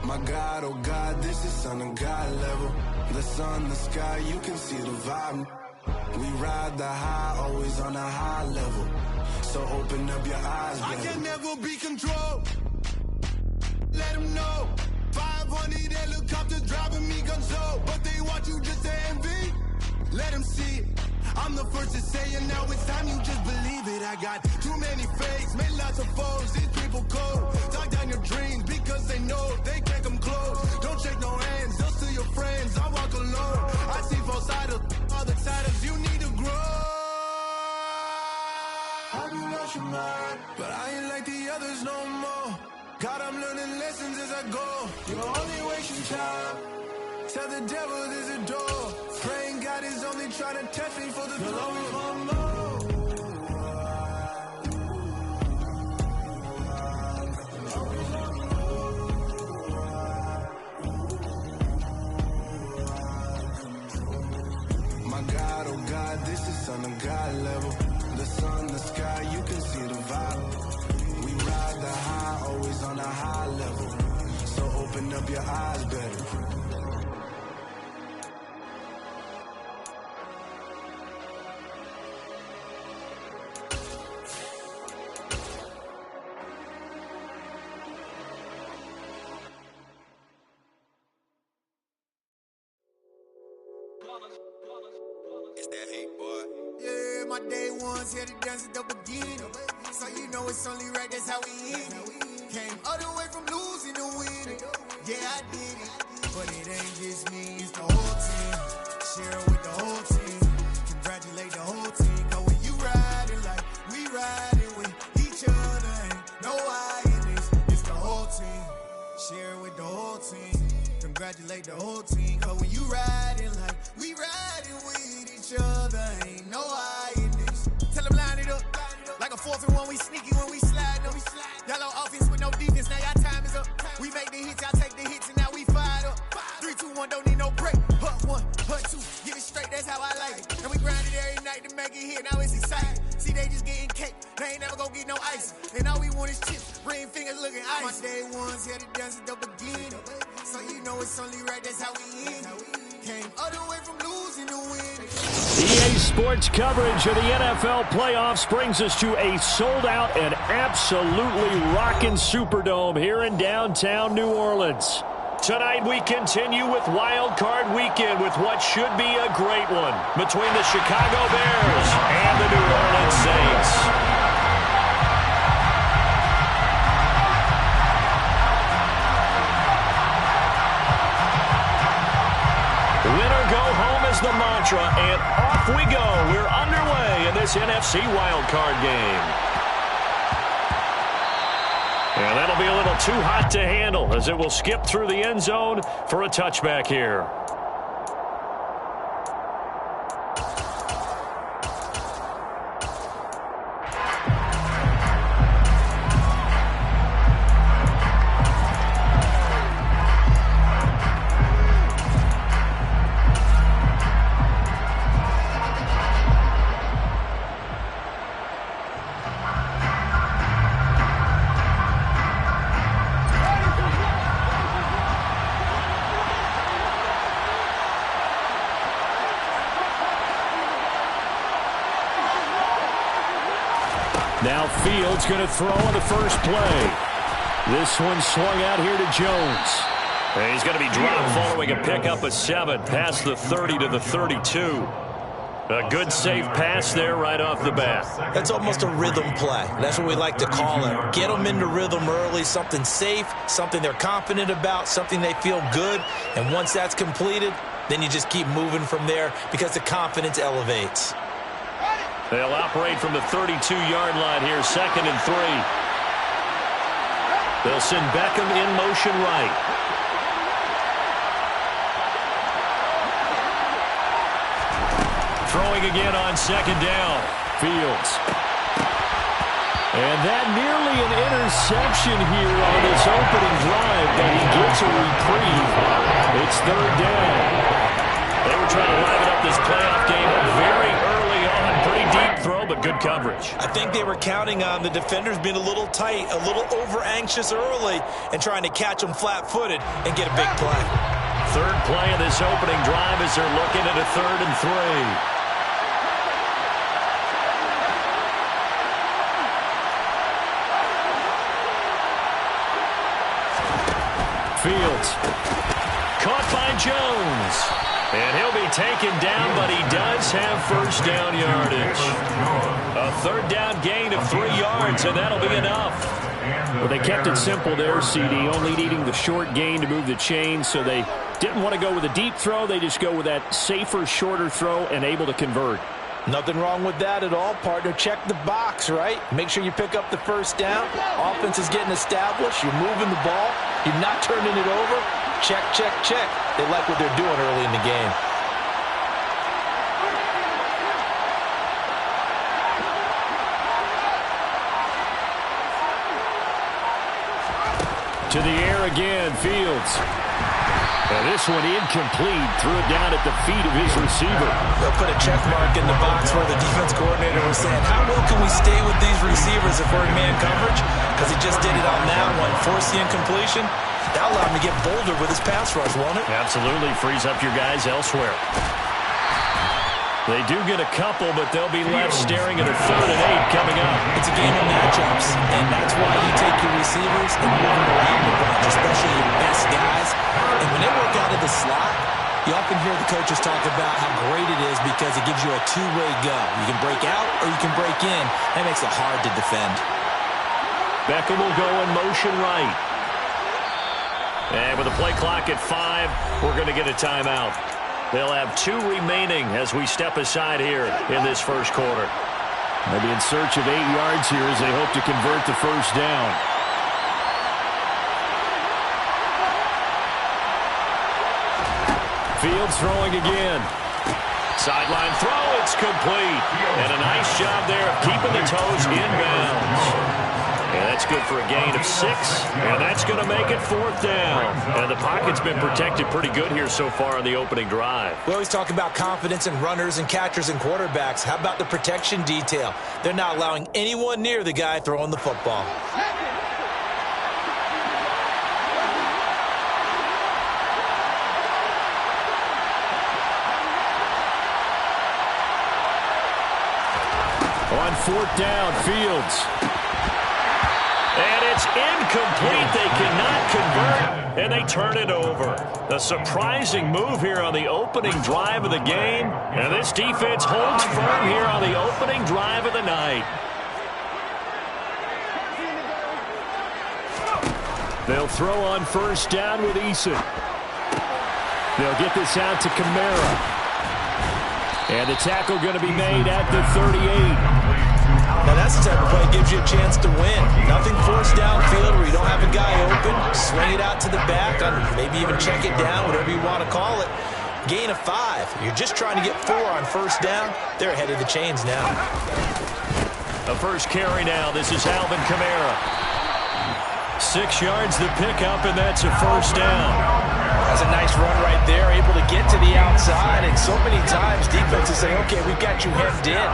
My God, oh God, this is son of God level. The sun, the sky, you can see the vibe. We ride the high, always on a high level. So open up your eyes, baby. I can never be controlled. Let them know. 500 helicopters driving me gonzo. But they want you just to envy. Let them see it. I'm the first to say it, now it's time you just believe it. I got too many fakes, made lots of foes. These people cold. Talk down your dreams because they know they can't come close. Don't shake no hands, they'll steal your friends. I walk alone. I see falsettos, other titles, you need to grow. Have you lost your mind? But I ain't like the others no more. God, I'm learning lessons as I go. You're only wasting time. Tell the devil there's a door. Praying God is only trying to test me for the glory of more. My God, oh God, this is son of God level. The sun, the sky, you can see the vibe. We ride the high, always on a high level. So open up your eyes, better. It's that hate, boy. Yeah, my day ones here to dance at the beginning. So you know it's only right, that's how we end it. Came all the way from losing to winning. Yeah, I did it. But it ain't just me, it's the whole team. Share it with the whole team. Congratulate the whole team. Cause when you riding like we riding with each other, ain't no I in this. It's the whole team. Share it with the whole team. Congratulate the whole team. Cause when you riding like we riding with each other, ain't no I in this. Tell them line it up. Like a 4th and 1, we sneaky when we slide them. Yellow offense with no defense, now y'all time is up. We make the hits, y'all take the hits, and now we fired up. 3, 2, 1, don't need no break. Hut 1, hut 2, get it straight, that's how I like it. And we grind it every night to make it hit, now it's exciting. See, they just getting cake, they ain't never gonna get no ice. And all we want is chips, ring fingers looking ice. My day ones here to dance at the beginning. So you know it's only right, that's how we end it. Came all the way from losing to win. EA Sports coverage of the NFL playoffs brings us to a sold-out and absolutely rocking Superdome here in downtown New Orleans. Tonight we continue with Wild Card Weekend with what should be a great one between the Chicago Bears and the New Orleans Saints. Winner go home is the mantra, and off we go. We're underway in this NFC wildcard game. And that'll be a little too hot to handle as it will skip through the end zone for a touchback here. Now Fields going to throw on the first play. This one swung out here to Jones. And he's going to be dropped following a pickup of 7 past the 30 to the 32. A good safe pass there right off the bat. That's almost a rhythm play. That's what we like to call it. Get them into rhythm early, something safe, something they're confident about, something they feel good. And once that's completed, then you just keep moving from there because the confidence elevates. They'll operate from the 32-yard line here, 2nd and 3. They'll send Beckham in motion right. Throwing again on 2nd down. Fields. And that nearly an interception here on this opening drive, but he gets a reprieve. It's 3rd down. They were trying to liven up this playoff game very early on. Pretty deep throw, but good coverage. I think they were counting on the defenders being a little tight, a little over-anxious early, and trying to catch them flat-footed and get a big play. Third play of this opening drive as they're looking at a 3rd and 3. Fields. Caught by Jones. And he'll be taken down, but he does have first down yardage. A 3rd down gain of 3 yards, and that'll be enough. Well, they kept it simple there, CD, only needing the short gain to move the chains, so they didn't want to go with a deep throw. They just go with that safer, shorter throw and able to convert. Nothing wrong with that at all, partner. Check the box, right? Make sure you pick up the first down. Offense is getting established. You're moving the ball. You're not turning it over. Check, check, check. They like what they're doing early in the game. To the air again, Fields. And this one incomplete. Threw it down at the feet of his receiver. They'll put a check mark in the box where the defense coordinator was saying, how well can we stay with these receivers if we're in man coverage? Because he just did it on that one. Force the incompletion. That'll allow him to get bolder with his pass rush, won't it? Absolutely. Frees up your guys elsewhere. They do get a couple, but they'll be left staring at a 3rd and 8 coming up. It's a game of matchups, and that's why you take your receivers and move them around the bunch, especially your best guys. And when they work out of the slot, you often hear the coaches talk about how great it is because it gives you a two-way go. You can break out or you can break in. That makes it hard to defend. Beckham will go in motion right. And with the play clock at 5, we're going to get a timeout. They'll have 2 remaining as we step aside here in this first quarter. They'll be in search of 8 yards here as they hope to convert the first down. Fields throwing again. Sideline throw, it's complete. And a nice job there of keeping the toes inbounds. And that's good for a gain of 6, and that's going to make it 4th down. And the pocket's been protected pretty good here so far on the opening drive. We always talk about confidence in runners and catchers and quarterbacks. How about the protection detail? They're not allowing anyone near the guy throwing the football. On 4th down, Fields. And it's incomplete. They cannot convert, and they turn it over. A surprising move here on the opening drive of the game, and this defense holds firm here on the opening drive of the night. They'll throw on 1st down with Eason. They'll get this out to Kamara. And the tackle going to be made at the 38. Now that's the type of play that gives you a chance to win. Nothing forced downfield where you don't have a guy open. Swing it out to the back, maybe even check it down, whatever you want to call it. Gain of 5. You're just trying to get 4 on 1st down. They're ahead of the chains now. A first carry now. This is Alvin Kamara. 6 yards the pickup, and that's a 1st down. That's a nice run right there, able to get to the outside. And so many times defenses say, okay, we've got you hemmed in.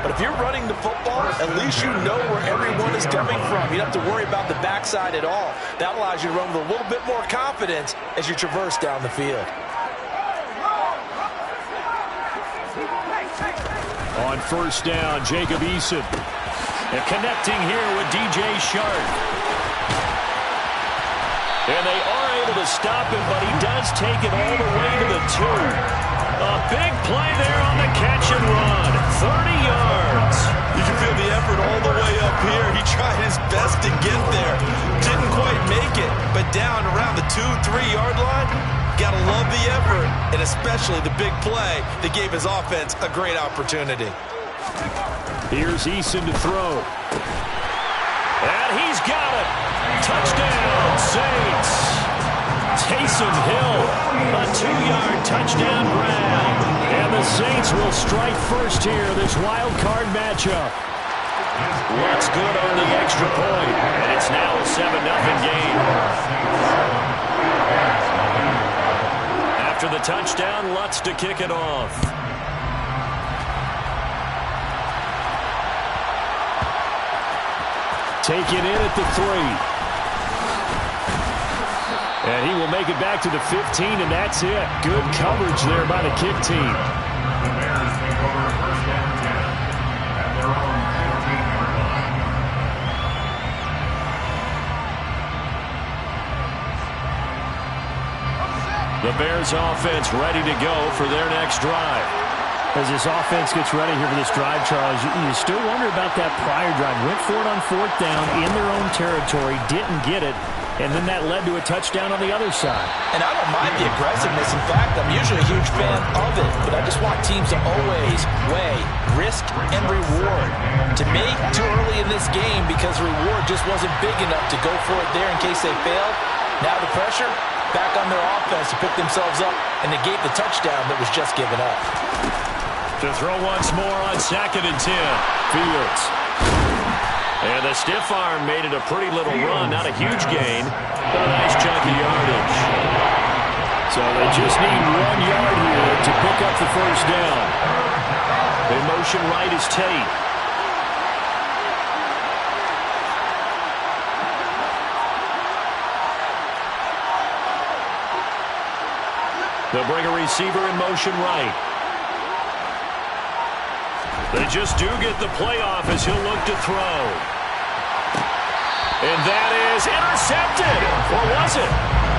But if you're running the football, at least you know where everyone is coming from. You don't have to worry about the backside at all. That allows you to run with a little bit more confidence as you traverse down the field. On 1st down, Jacob Eason. And connecting here with DJ Shark. And they are able to stop him, but he does take it all the way to the 2. A big play there on the catch and run. 30 yards. You can feel the effort all the way up here. He tried his best to get there. Didn't quite make it, but down around the 2-3-yard line, gotta love the effort, and especially the big play that gave his offense a great opportunity. Here's Eason to throw. And he's got it. Touchdown, Saints. Taysom Hill, a 2-yard touchdown grab. And the Saints will strike first here, this wild card matchup. Lutz good on the extra point, and it's now a 7-0 game. After the touchdown, Lutz to kick it off. Taken in at the 3. And he will make it back to the 15, and that's it. Good coverage there by the kick team. The Bears take over first down and 10 at their own 14-yard line. The Bears offense ready to go for their next drive. As this offense gets ready here for this drive, Charles, you still wonder about that prior drive. Went for it on 4th down in their own territory, didn't get it, and then that led to a touchdown on the other side. And I don't mind the aggressiveness. In fact, I'm usually a huge fan of it, but I just want teams to always weigh risk and reward. To me, too early in this game because reward just wasn't big enough to go for it there in case they failed. Now the pressure back on their offense to pick themselves up and negate the touchdown that was just given up. To throw once more on 2nd and 10. Fields. And the stiff arm made it a pretty little run. Not a huge gain, but a nice chunk of yardage. So they just need 1 yard here to pick up the first down. In motion right is Tate. They'll bring a receiver in motion right. They just do get the playoff as he'll look to throw. And that is intercepted. Or was it?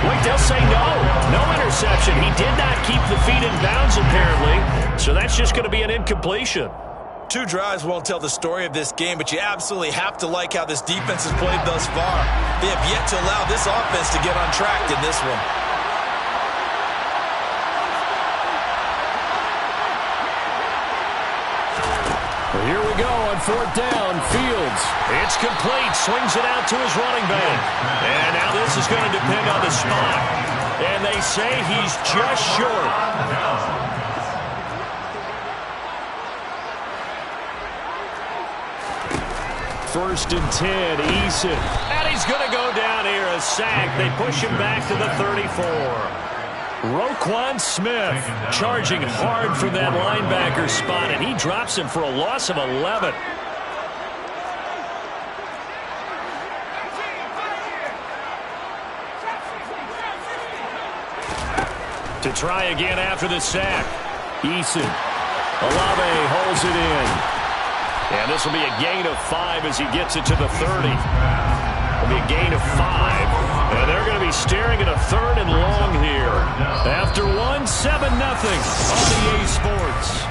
Wait, they'll say no. No interception. He did not keep the feet in bounds, apparently. So that's just going to be an incompletion. 2 drives won't tell the story of this game, but you absolutely have to like how this defense has played thus far. They have yet to allow this offense to get untracked in this one. Here we go on 4th down. Fields. It's complete. Swings it out to his running back. And now this is going to depend on the spot. And they say he's just short. 1st and 10. Eason. And he's going to go down here. A sack. They push him back to the 34. Roquan Smith charging hard from that linebacker spot, and he drops him for a loss of 11. To try again after the sack. Eason. Olave holds it in. And this will be a gain of 5 as he gets it to the 30. It'll be a gain of 5. And they're going to be staring at a 3rd and long here. After 1, 7-0 on EA Sports.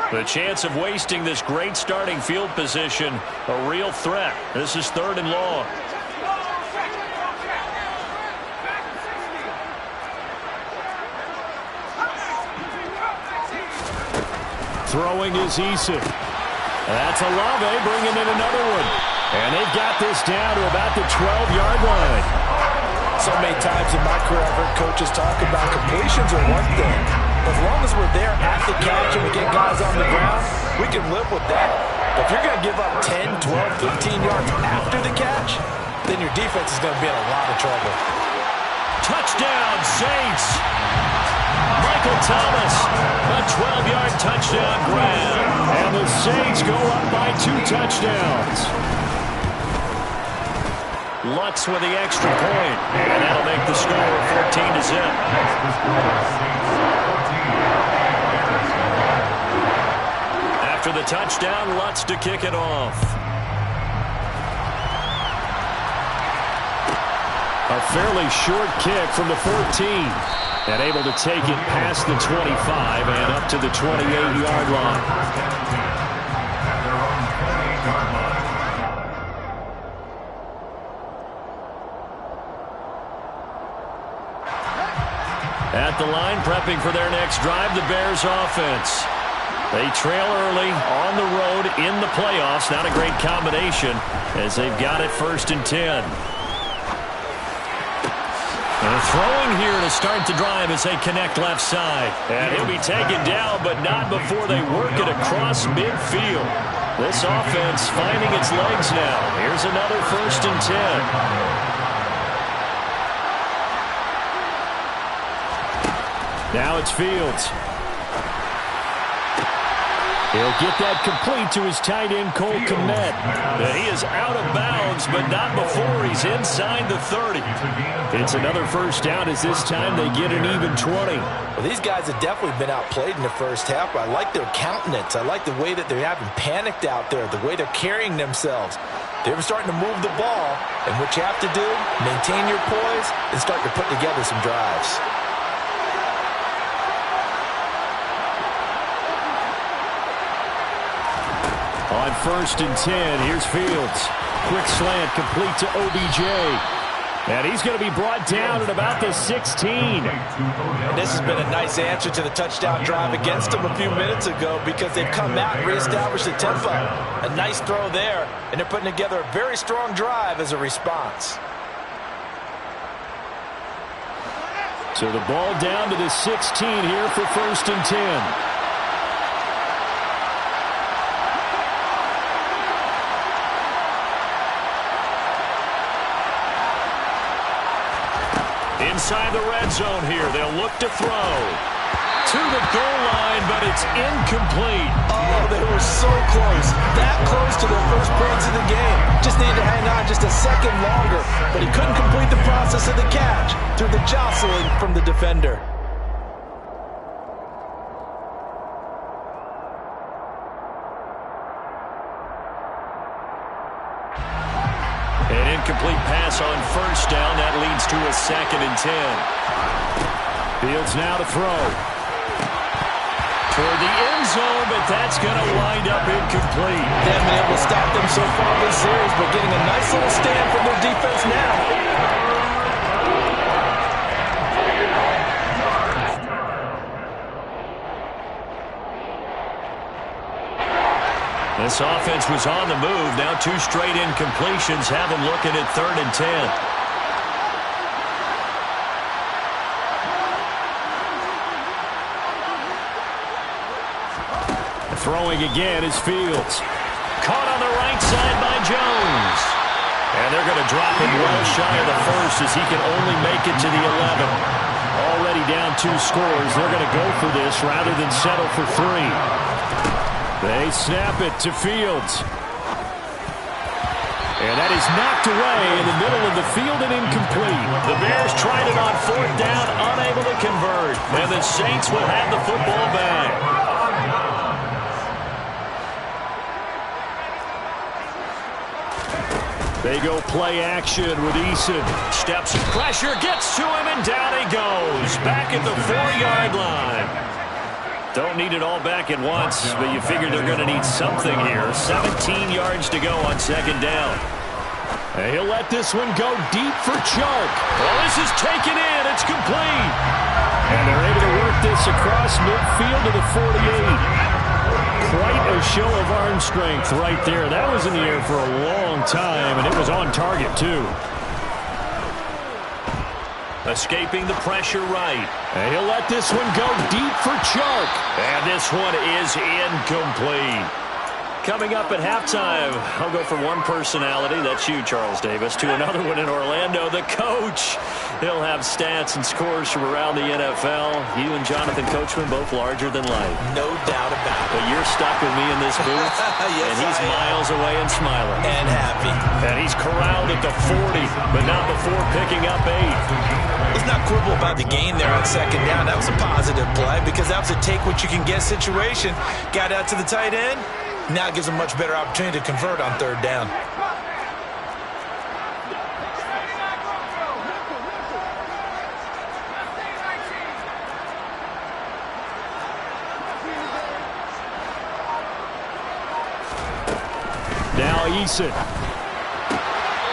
The chance of wasting this great starting field position, a real threat. This is 3rd and long. Throwing is Eason. That's Olave bringing in another one. And they've got this down to about the 12-yard line. So many times in my career I've heard coaches talk about completions are one thing. As long as we're there at the catch and we get guys on the ground, we can live with that. But if you're going to give up 10, 12, 15 yards after the catch, then your defense is going to be in a lot of trouble. Touchdown, Saints. Michael Thomas, a 12-yard touchdown grab. And the Saints go up by 2 touchdowns. Lutz with the extra point. And that'll make the score 14-0. After the touchdown, Lutz to kick it off. A fairly short kick from the 14. And able to take it past the 25 and up to the 28-yard line. At the line, prepping for their next drive, the Bears offense. They trail early on the road in the playoffs. Not a great combination as they've got it 1st and 10. And throwing here to start the drive as they connect left side. And he'll be taken down, but not before they work it across midfield. This offense finding its legs now. Here's another 1st and 10. Now it's Fields. He'll get that complete to his tight end, Cole Kmet. He is out of bounds, but not before he's inside the 30. It's another 1st down as this time they get an even 20. Well, these guys have definitely been outplayed in the first half, but I like their countenance. I like the way that they haven't panicked out there, the way they're carrying themselves. They're starting to move the ball, and what you have to do, maintain your poise and start to put together some drives. On 1st and 10, here's Fields. Quick slant complete to OBJ. And he's going to be brought down at about the 16. And this has been a nice answer to the touchdown drive against them a few minutes ago because they've come out and reestablished the tempo. A nice throw there, and they're putting together a very strong drive as a response. So the ball down to the 16 here for 1st and 10. Inside the red zone here, they'll look to throw. To the goal line, but it's incomplete. Oh, they were so close. That close to their first points of the game. Just needed to hang on just a second longer, but he couldn't complete the process of the catch through the jostling from the defender. An incomplete pass on 1st down. That leads to a 2nd and 10. Fields now to throw. Toward the end zone, but that's going to wind up incomplete. They haven't been able to stop them so far this series, but getting a nice little stand from their defense now. This offense was on the move. Now 2 straight incompletions have them looking at 3rd and 10. Throwing again is Fields. Caught on the right side by Jones. And they're going to drop him well shy of the 1st as he can only make it to the 11. Already down 2 scores. They're going to go for this rather than settle for 3. They snap it to Fields. And that is knocked away in the middle of the field and incomplete. The Bears tried it on 4th down, unable to convert. And the Saints will have the football back. They go play action with Eason. Steps and pressure, gets to him, and down he goes. Back at the 4-yard line. Don't need it all back at once, but you figure they're going to need something here. 17 yards to go on 2nd down. And he'll let this one go deep for Chark. Well, this is taken in. It's complete. And they're able to work this across midfield to the 48. Quite a show of arm strength right there. That was in the air for a long time, and it was on target, too. Escaping the pressure right. And he'll let this one go deep for Chark. And this one is incomplete. Coming up at halftime, I'll go from one personality, that's you, Charles Davis, to another one in Orlando, the coach. He'll have stats and scores from around the NFL. You and Jonathan Coachman, both larger than life. No doubt about it. But you're stuck with me in this booth, yes, and he's miles away and smiling. And happy. And he's corralled at the 40, but not before picking up 8. Let's not quibble about the gain there on 2nd down. That was a positive play because that was a take-what-you-can-get situation. Got out to the tight end. Now gives a much better opportunity to convert on 3rd down. Now Eason.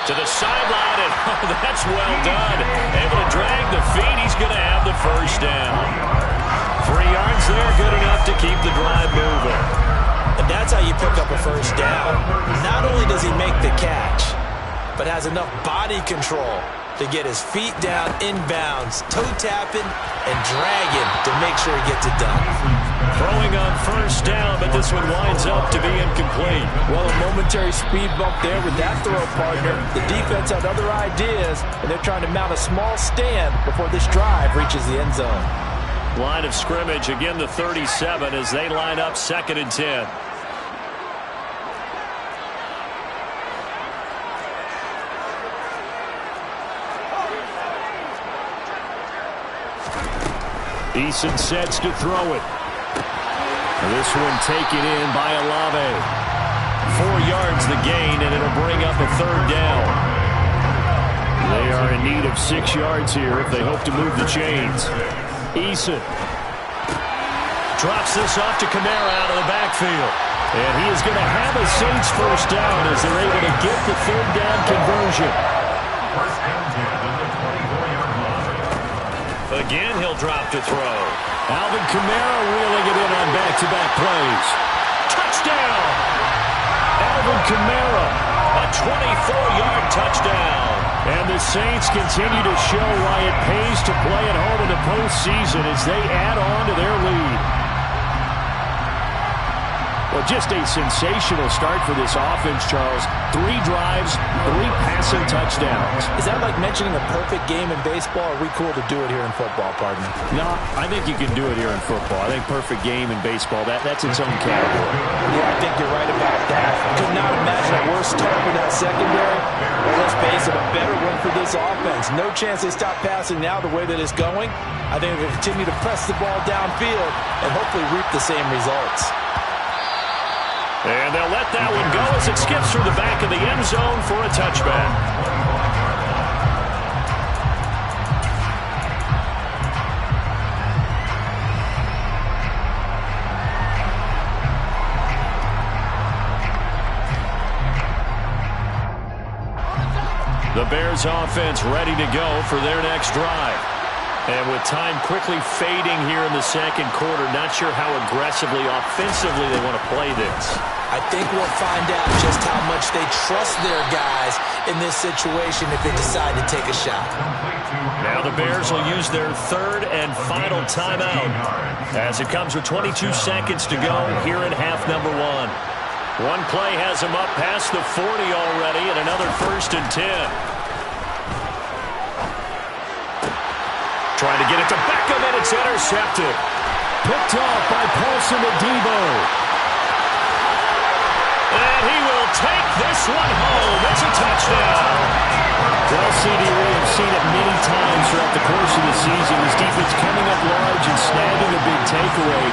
To the sideline, and oh, that's well done. Able to drag the feet. He's going to have the 1st down. 3 yards there, good enough to keep the drive moving. And that's how you pick up a 1st down. Not only does he make the catch, but has enough body control to get his feet down inbounds, toe tapping and dragging to make sure he gets it done. Throwing on first down, but this one winds up to be incomplete. Well, a momentary speed bump there with that throw, partner. The defense had other ideas, and they're trying to mount a small stand before this drive reaches the end zone. Line of scrimmage, again the 37 as they line up 2nd and 10. Eason sets to throw it. This one taken in by Olave. 4 yards the gain, and it'll bring up a 3rd down. They are in need of 6 yards here if they hope to move the chains. Eason drops this off to Kamara out of the backfield. And he is going to have a Saints first down as they're able to get the 3rd down conversion. First and 10 at the 24-yard line. Again, he'll drop to throw. Alvin Kamara reeling it in on back-to-back plays. Touchdown! Alvin Kamara, a 24-yard touchdown. And the Saints continue to show why it pays to play at home in the postseason as they add on to their lead. Well, just a sensational start for this offense, Charles. 3 drives, 3 passing touchdowns. Is that like mentioning a perfect game in baseball, or are we cool to do it here in football, partner? No, I think you can do it here in football. I think perfect game in baseball, that's its own category. Yeah, I think you're right about that. Could not imagine a worse start for that secondary. Well, let's face it, a better one for this offense. No chance they stop passing now the way that it's going. I think they'll continue to press the ball downfield and hopefully reap the same results. And they'll let that one go as it skips through the back of the end zone for a touchback. The Bears offense ready to go for their next drive. And with time quickly fading here in the second quarter, not sure how aggressively, offensively they want to play this. I think we'll find out just how much they trust their guys in this situation if they decide to take a shot. Now the Bears will use their 3rd and final timeout as it comes with 22 seconds to go here in half number 1. One play has them up past the 40 already, and another 1st and 10. Trying to get it to Beckham, and it's intercepted. Picked off by Paulson Adebo. And he will take this one home. It's a touchdown. Well, CD, we have seen it many times throughout the course of the season. His defense coming up large and snagging a big takeaway.